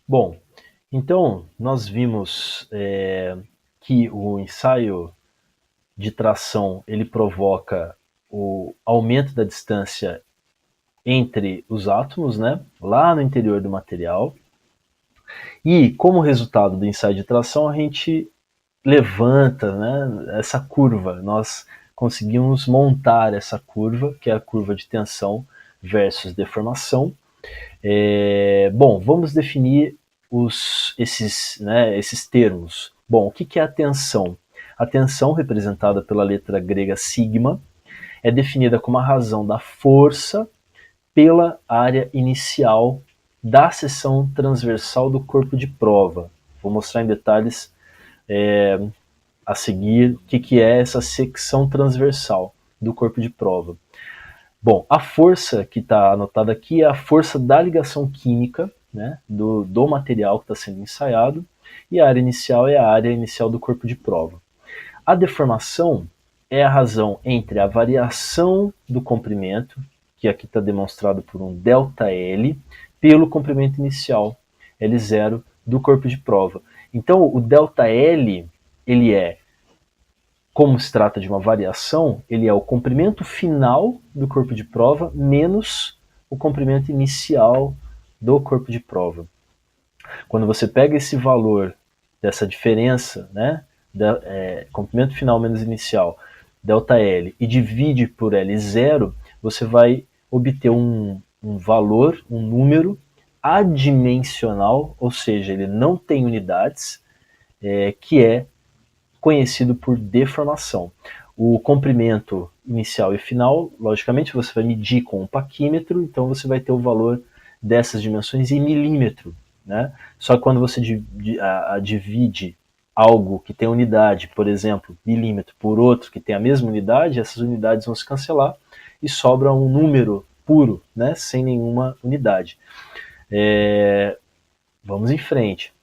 Bom, então nós vimos que o ensaio de tração ele provoca o aumento da distância entre os átomos, né, lá no interior do material. E como resultado do ensaio de tração, a gente levanta, né, essa curva. Nós conseguimos montar essa curva, que é a curva de tensão versus deformação. Bom, vamos definir esses termos. Bom, o que é a tensão? A tensão, representada pela letra grega sigma, é definida como a razão da força pela área inicial da seção transversal do corpo de prova. Vou mostrar em detalhes a seguir o que é essa secção transversal do corpo de prova. Bom, a força que está anotada aqui é a força da ligação química, né, do material que está sendo ensaiado, e a área inicial é a área inicial do corpo de prova. A deformação é a razão entre a variação do comprimento, que aqui está demonstrado por um ΔL, pelo comprimento inicial, L0, do corpo de prova. Então, o ΔL, ele é, como se trata de uma variação, ele é o comprimento final do corpo de prova menos o comprimento inicial do corpo de prova. Quando você pega esse valor dessa diferença, né, comprimento final menos inicial, ΔL, e divide por L0, você vai obter um valor, um número adimensional, ou seja, ele não tem unidades, que é conhecido por deformação. O comprimento inicial e final, logicamente, você vai medir com um paquímetro, então você vai ter o valor dessas dimensões em milímetro. Né? Só que quando você divide algo que tem unidade, por exemplo, milímetro, por outro que tem a mesma unidade, essas unidades vão se cancelar e sobra um número puro, né, sem nenhuma unidade. Vamos em frente.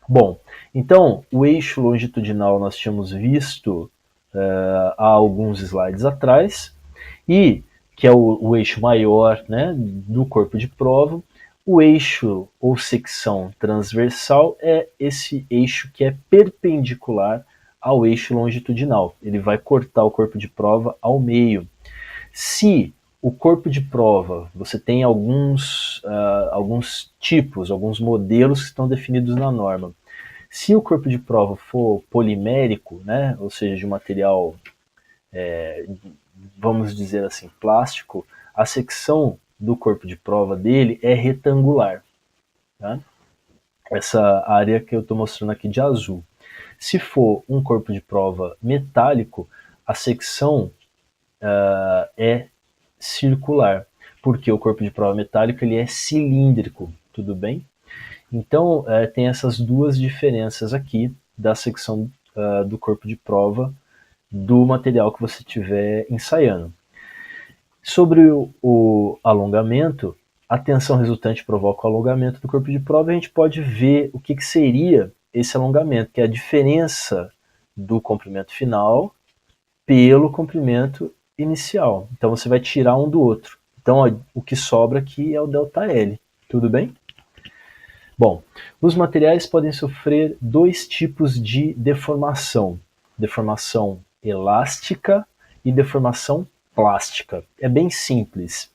Bom, então o eixo longitudinal nós tínhamos visto há alguns slides atrás, e que é o eixo maior, né, do corpo de prova. O eixo ou secção transversal é esse eixo que é perpendicular ao eixo longitudinal. Ele vai cortar o corpo de prova ao meio. Se o corpo de prova, você tem alguns tipos, alguns modelos que estão definidos na norma. Se o corpo de prova for polimérico, né, ou seja, de material, vamos dizer assim, plástico, a secção do corpo de prova dele é retangular. Tá? Essa área que eu estou mostrando aqui de azul. Se for um corpo de prova metálico, a secção é circular, porque o corpo de prova metálico ele é cilíndrico, tudo bem? Então, tem essas duas diferenças aqui da secção do corpo de prova do material que você estiver ensaiando. Sobre o alongamento, a tensão resultante provoca o alongamento do corpo de prova e a gente pode ver o que seria esse alongamento, que é a diferença do comprimento final pelo comprimento inicial. Então você vai tirar um do outro. Então ó, o que sobra aqui é o ΔL. Tudo bem? Bom, os materiais podem sofrer dois tipos de deformação: deformação elástica e deformação plástica. É bem simples.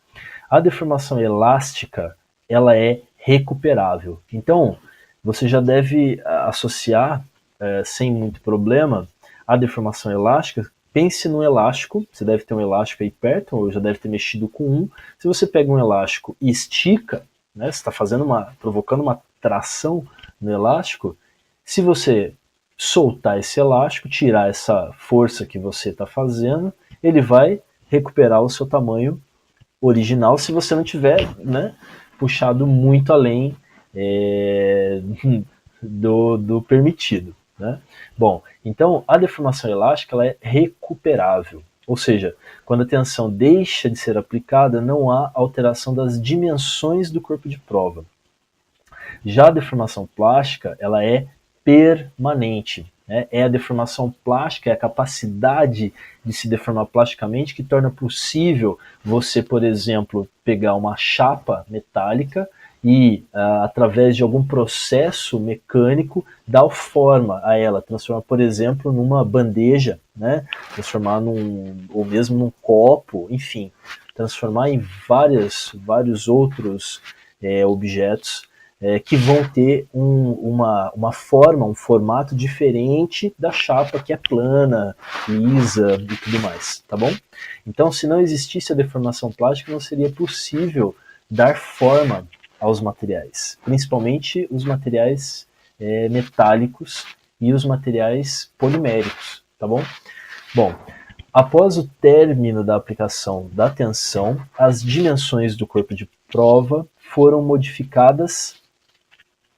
A deformação elástica, ela é recuperável. Então, você já deve associar, sem muito problema, a deformação elástica. Pense no elástico, você deve ter um elástico aí perto, ou já deve ter mexido com um. Se você pega um elástico e estica, né, você está provocando uma tração no elástico, se você soltar esse elástico, tirar essa força que você está fazendo, ele vai recuperar o seu tamanho original se você não tiver, né, puxado muito além do permitido. Né? Bom, então a deformação elástica ela é recuperável, ou seja, quando a tensão deixa de ser aplicada, não há alteração das dimensões do corpo de prova. Já a deformação plástica ela é permanente. né? É a deformação plástica, é a capacidade de se deformar plasticamente que torna possível você, por exemplo, pegar uma chapa metálica e, através de algum processo mecânico, dar forma a ela, transformar, por exemplo, numa bandeja, né? Transformar ou mesmo num copo, enfim, transformar em vários outros objetos que vão ter uma forma, um formato diferente da chapa que é plana, lisa e tudo mais, tá bom? Então, se não existisse a deformação plástica, não seria possível dar forma aos materiais, principalmente os materiais metálicos e os materiais poliméricos, tá bom? Bom, após o término da aplicação da tensão, as dimensões do corpo de prova foram modificadas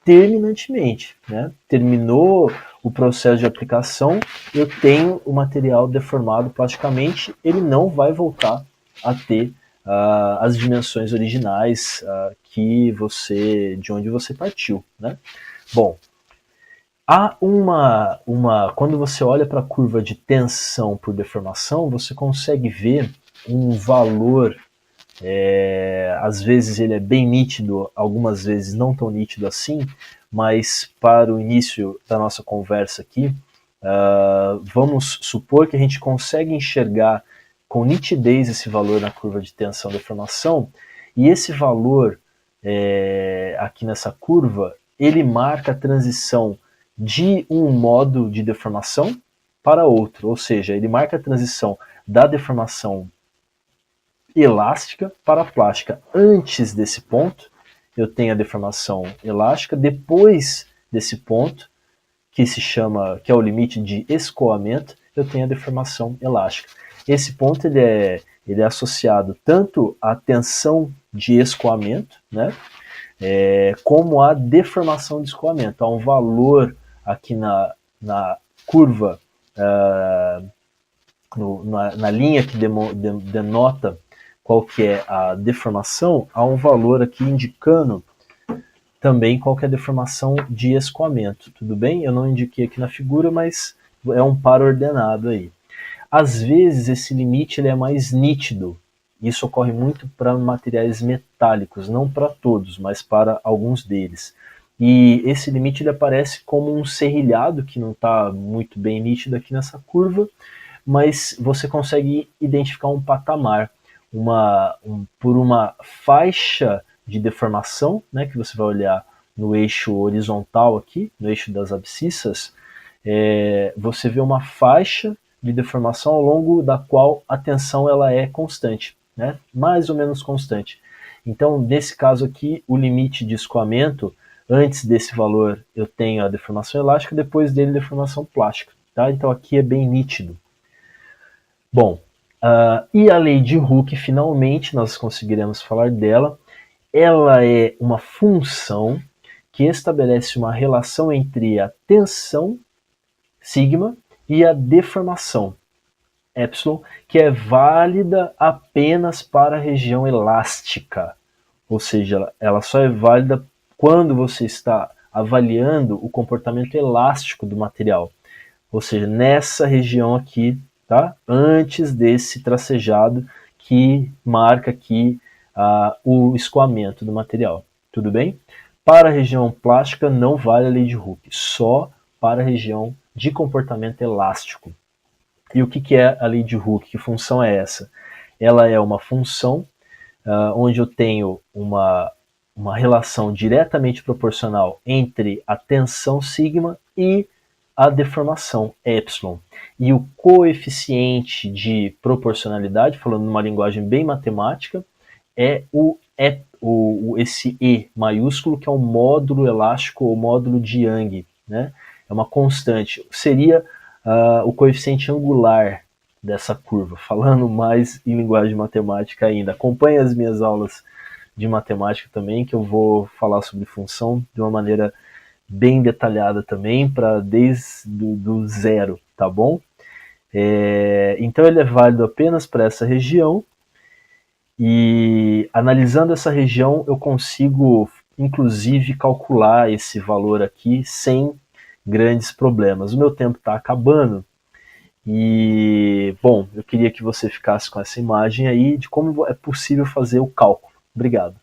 terminantemente, né? Terminou o processo de aplicação, eu tenho o material deformado plasticamente, ele não vai voltar a ter as dimensões originais de onde você partiu, né? Bom, há quando você olha para a curva de tensão por deformação, você consegue ver um valor, às vezes ele é bem nítido, algumas vezes não tão nítido assim, mas para o início da nossa conversa aqui, vamos supor que a gente consegue enxergar com nitidez esse valor na curva de tensão deformação, e esse valor aqui nessa curva, ele marca a transição de um modo de deformação para outro, ou seja, ele marca a transição da deformação elástica para a plástica. Antes desse ponto, eu tenho a deformação elástica, depois desse ponto, que é o limite de escoamento, eu tenho a deformação elástica. Esse ponto ele é associado tanto à tensão de escoamento, né, como à deformação de escoamento. Há um valor aqui na curva, na linha que denota qual que é a deformação, há um valor aqui indicando também qual que é a deformação de escoamento. Tudo bem? Eu não indiquei aqui na figura, mas é um par ordenado aí. Às vezes esse limite ele é mais nítido. Isso ocorre muito para materiais metálicos, não para todos, mas para alguns deles. E esse limite ele aparece como um serrilhado, que não está muito bem nítido aqui nessa curva, mas você consegue identificar um patamar, por uma faixa de deformação, né, que você vai olhar no eixo horizontal aqui, no eixo das abscissas, você vê uma faixa de deformação ao longo da qual a tensão ela é constante, né, mais ou menos constante. Então, nesse caso aqui, o limite de escoamento, antes desse valor eu tenho a deformação elástica, depois dele deformação plástica. Tá? Então aqui é bem nítido. Bom, e a lei de Hooke, finalmente nós conseguiremos falar dela. Ela é uma função que estabelece uma relação entre a tensão, sigma, e a deformação, epsilon, que é válida apenas para a região elástica. Ou seja, ela só é válida quando você está avaliando o comportamento elástico do material. Ou seja, nessa região aqui, tá? Antes desse tracejado que marca aqui o escoamento do material. Tudo bem? Para a região plástica não vale a lei de Hooke, só para a região de comportamento elástico. E o que é a lei de Hooke? Que função é essa? Ela é uma função onde eu tenho uma relação diretamente proporcional entre a tensão sigma e a deformação epsilon. E o coeficiente de proporcionalidade, falando numa linguagem bem matemática, é esse E maiúsculo, que é um módulo elástico ou módulo de Young, né? É uma constante. Seria o coeficiente angular dessa curva, falando mais em linguagem matemática ainda. Acompanhe as minhas aulas de matemática também, que eu vou falar sobre função de uma maneira bem detalhada também, desde do zero, tá bom? Então ele é válido apenas para essa região, e analisando essa região eu consigo inclusive calcular esse valor aqui sem grandes problemas. O meu tempo está acabando e, bom, eu queria que você ficasse com essa imagem aí de como é possível fazer o cálculo. Obrigado.